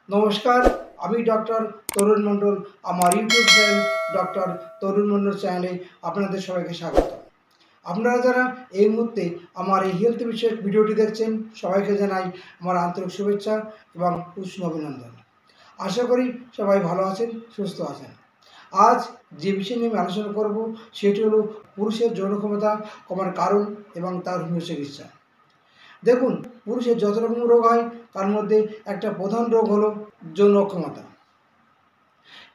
নমস্কার, আমি ডক্টর তরুণ মণ্ডল। আমার ইউটিউব চ্যানেল ডক্টর তরুণ মণ্ডল চ্যানেলে আপনাদের সবাইকে স্বাগত। আপনারা যারা এই মুহূর্তে আমার এই হেলথ বিষয়ক ভিডিওটি দেখছেন, সবাইকে জানাই আমার আন্তরিক শুভেচ্ছা এবং উষ্ণ অভিনন্দন। আশা করি সবাই ভালো আছেন, সুস্থ আছেন। আজ যে বিষয় নিয়ে আমি আলোচনা করব সেটি হলো পুরুষের যৌন ক্ষমতা কমার কারণ এবং তার হোমিও চিকিৎসা। দেখুন, পুরুষের যত রকম রোগ হয় তার মধ্যে একটা প্রধান রোগ হলো যৌন অক্ষমতা।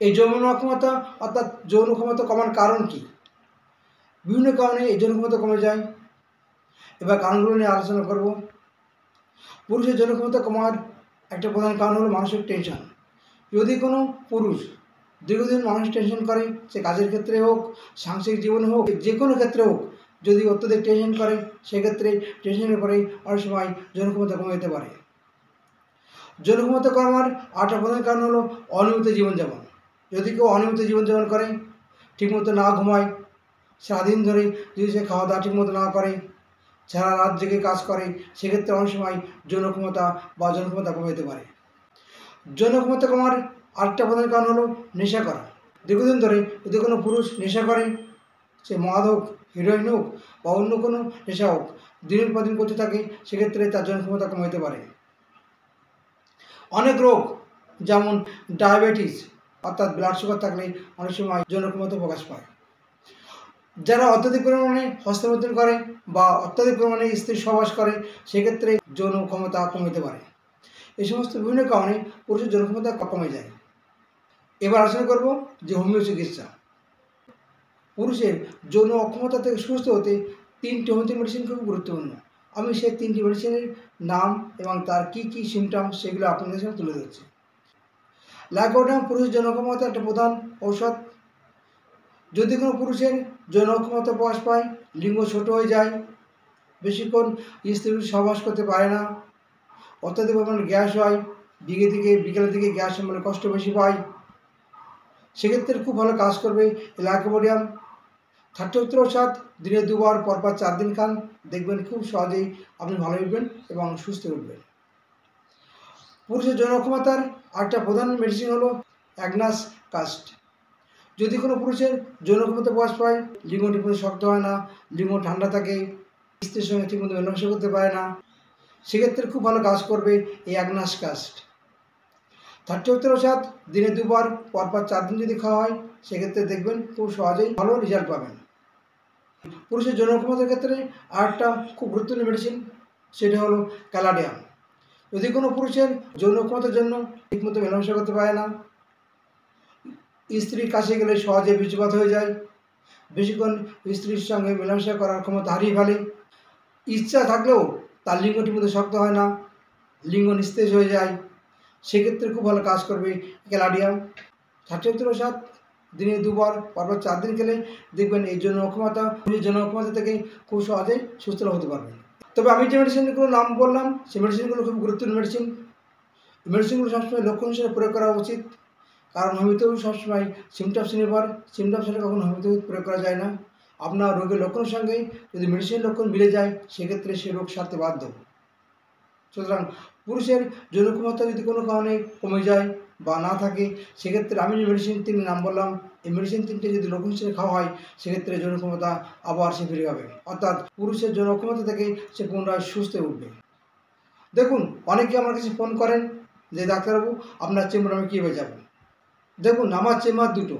এই যৌন অক্ষমতা অর্থাৎ যৌন ক্ষমতা কমার কারণ কি? বিভিন্ন কারণে এই যৌন ক্ষমতা কমে যায়। এবার কারণগুলো নিয়ে আলোচনা করব। পুরুষের যৌন ক্ষমতা কমার একটা প্রধান কারণ হলো মানসিক টেনশন। যদি কোনো পুরুষ দীর্ঘদিন মানসিক টেনশন করে, সে কাজের ক্ষেত্রে হোক, সাংসারিক জীবনে হোক, যে কোনো ক্ষেত্রে হোক, যদি অত্যধিক টেনশন করে, সেক্ষেত্রে টেনশনের পরে অনেক সময় যৌন ক্ষমতা কমে যেতে পারে। যৌন ক্ষমতা কমার আরেকটা প্রধান কারণ হলো অনিয়মিত জীবনযাপন। যদি কেউ অনিয়মিত জীবনযাপন করে, ঠিকমতো না ঘুমায়, সারাদিন ধরে যদি সে খাওয়া দাওয়া ঠিকমতো না করে, সারা রাত জেগে কাজ করে, সেক্ষেত্রে অনেক সময় যৌন ক্ষমতা কমে যেতে পারে। যৌন ক্ষমতা কমার আরেকটা প্রধান কারণ হলো নেশা করা। দীর্ঘদিন ধরে যদি কোনো পুরুষ নেশা করে, সে মদ হোক, হিরোইন হোক বা অন্য কোনো নেশা হোক, দিনের পর দিন করতে থাকে, সেক্ষেত্রে তার যৌন ক্ষমতা কমে যেতে পারে। অনেক রোগ যেমন ডায়াবেটিস অর্থাৎ ব্লাড সুগার থাকলে অনেক সময় যৌন ক্ষমতা প্রকাশ পায়। যারা অত্যাধিক পরিমাণে হস্তমৈথুন করে বা অত্যাধিক পরিমাণে স্ত্রী সহবাস করে, সেক্ষেত্রে যৌন ক্ষমতা কমে পারে। এই সমস্ত বিভিন্ন কারণে পুরুষের যৌন ক্ষমতা কমে যায়। এবার আলোচনা করব যে হোমিও চিকিৎসা। পুরুষের যৌন অক্ষমতা থেকে সুস্থ হতে 3টি হোমিওপ্যাথি মেডিসিন খুব গুরুত্বপূর্ণ। আমি সেই 3টি মেডিসিনের নাম এবং তার কী কী সিমটমস সেগুলো আপনাদের সামনে তুলে ধরছি। লাইকোডার্ম পুরুষের যৌন অক্ষমতা একটা প্রধান ঔষধ। যদি কোনো পুরুষের যৌন অক্ষমতা প্রকাশ পায়, লিঙ্গ ছোট হয়ে যায়, বেশিক্ষণ স্ত্রী সহবাস করতে পারে না, অত্যাধিক পরিমাণে গ্যাস হয়, বিকেলের দিকে গ্যাস মানে কষ্ট বেশি পায়, সেক্ষেত্রে খুব ভালো কাজ করবে লাইকোডার্ম। 30-7 দিনে 2 বার, পরপর 4 দিন খান, দেখবেন খুব সহজেই আপনি ভালো উঠবেন এবং সুস্থ উঠবেন। পুরুষের যৌন অক্ষমতার আরেকটা প্রধান মেডিসিন হলো অ্যাগনাস কাস্ট। যদি কোনো পুরুষের যৌন ক্ষমতা প্রকাশ পায়, লিঙ্গ ঠিকমতো শক্ত হয় না, লিঙ্গ ঠান্ডা থাকে, স্ত্রীর সঙ্গে ঠিকমতো মেলামেশা করতে পারে না, সেক্ষেত্রে খুব ভালো কাজ করবে এই অ্যাগনাস কাস্ট। 30-7 দিনে 2 বার, পরপর 4 দিন যদি খাওয়া হয়, সেক্ষেত্রে দেখবেন খুব সহজেই ভালো রেজাল্ট পাবেন। পুরুষের যৌন ক্ষমতার ক্ষেত্রে আরেকটা খুব গুরুত্বপূর্ণ মেডিসিন, সেটা হলো ক্যালাডিয়াম। যদি কোনো পুরুষের যৌন ক্ষমতার জন্য ঠিকমতো মেলামেশা করতে পারে না, স্ত্রীর কাছে গেলে সহজে বীর্যপাত হয়ে যায়, বেশিক্ষণ স্ত্রীর সঙ্গে মেলামেশা করার ক্ষমতা হারিয়ে ফেলে, ইচ্ছা থাকলেও তার লিঙ্গ ঠিকমতো শক্ত হয় না, লিঙ্গ নিস্তেজ হয়ে যায়, সেক্ষেত্রে খুব ভালো কাজ করবে ক্যালাডিয়াম। 30-7 দিনে 2 বার, পরপর 4 দিন খেলে দেখবেন এই যৌন অক্ষমতা থেকে খুব সহজেই সুস্থ হতে পারবেন। তবে আমি যে মেডিসিনগুলো নাম বললাম, সেই মেডিসিনগুলো খুব গুরুত্বপূর্ণ মেডিসিন। এই মেডিসিনগুলো সবসময় লক্ষণ হিসেবে প্রয়োগ করা উচিত, কারণ হোমিওপ্যাথি সবসময় সিমটমস নির্ভর। সিমটমস হলে কখনো হোমিওপ্যাথি প্রয়োগ করা যায় না। আপনার রোগের লক্ষণের সঙ্গে যদি মেডিসিনের লক্ষণ মিলে যায়, সেক্ষেত্রে সে রোগ সারতে বাধ্য। সুতরাং পুরুষের যৌন ক্ষমতা যদি কোনো কারণে কমে যায় বা না থাকে, সেক্ষেত্রে আমি যে মেডিসিন 3 নাম বললাম, এই মেডিসিন 3টে যদি লক্ষণ হিসেবে খাওয়া হয়, সেক্ষেত্রে যৌন ক্ষমতা আবার সে ফিরে যাবে, অর্থাৎ পুরুষের যৌন ক্ষমতা থেকে সে পুনরায় সুস্থ উঠবে। দেখুন, অনেকে আমার কাছে ফোন করেন যে ডাক্তারবাবু, আপনার চেম্বারে আমি কীভাবে যাব। দেখুন, আমার চেম্বার দুটো,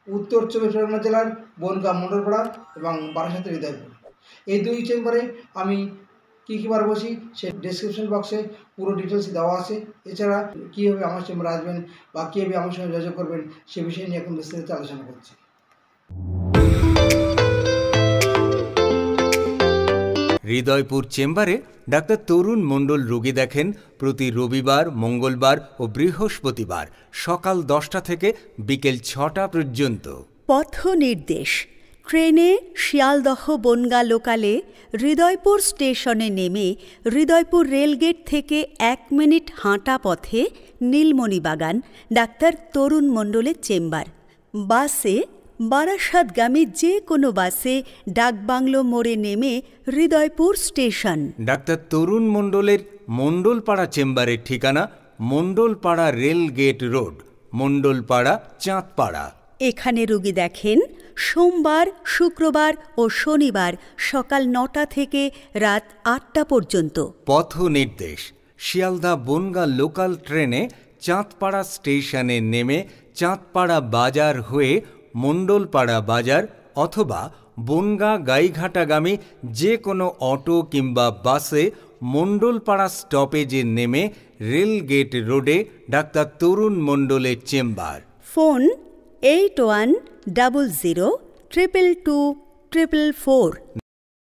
উত্তর 24 জেলার বনগাঁ মণ্ডলপাড়া এবং বারাসাতের হৃদয়পুর। এই 2 চেম্বারে আমি কী বার বসি সে ডেসক্রিপশন বক্সে পুরো ডিটেলস দেওয়া আছে। এছাড়া কীভাবে আমার চেম্বারে আসবেন বা কীভাবে আমার সঙ্গে যোগাযোগ করবেন, সে বিষয়ে নিয়ে এখন বিস্তারিত আলোচনা করছি। হৃদয়পুর চেম্বারে ডাক্তার তরুণ মণ্ডল রোগী দেখেন প্রতি রবিবার, মঙ্গলবার ও বৃহস্পতিবার সকাল 10টা থেকে বিকেল 6টা পর্যন্ত। পথ নির্দেশ: ট্রেনে শিয়ালদহ বনগাঁ লোকালে হৃদয়পুর স্টেশনে নেমে হৃদয়পুর রেলগেট থেকে 1 মিনিট হাঁটা পথে নীলমণিবাগান ডাক্তার তরুণ মণ্ডলের চেম্বার। বাসে বারাসাতগামী যে কোনো বাসে ডাকবাংলো মোড়ে নেমে হৃদয়পুর স্টেশন। ডাক্তার তরুণ মণ্ডলের মণ্ডলপাড়া চেম্বারের ঠিকানা মণ্ডলপাড়া রেলগেট রোড, মণ্ডলপাড়া, চাঁদপাড়া। এখানে রোগী দেখেন সোমবার, শুক্রবার ও শনিবার সকাল 9টা থেকে রাত 8টা পর্যন্ত। পথ নির্দেশ: শিয়ালদা বনগা লোকাল ট্রেনে চাঁদপাড়া স্টেশনে নেমে চাঁদপাড়া বাজার হয়ে মণ্ডলপাড়া বাজার অথবা বনগা গাইঘাটাগামী যে কোনো অটো কিংবা বাসে মণ্ডলপাড়া স্টপেজে নেমে রেলগেট রোডে ডাক্তার তরুণ মণ্ডলের চেম্বার। ফোন 8100222444।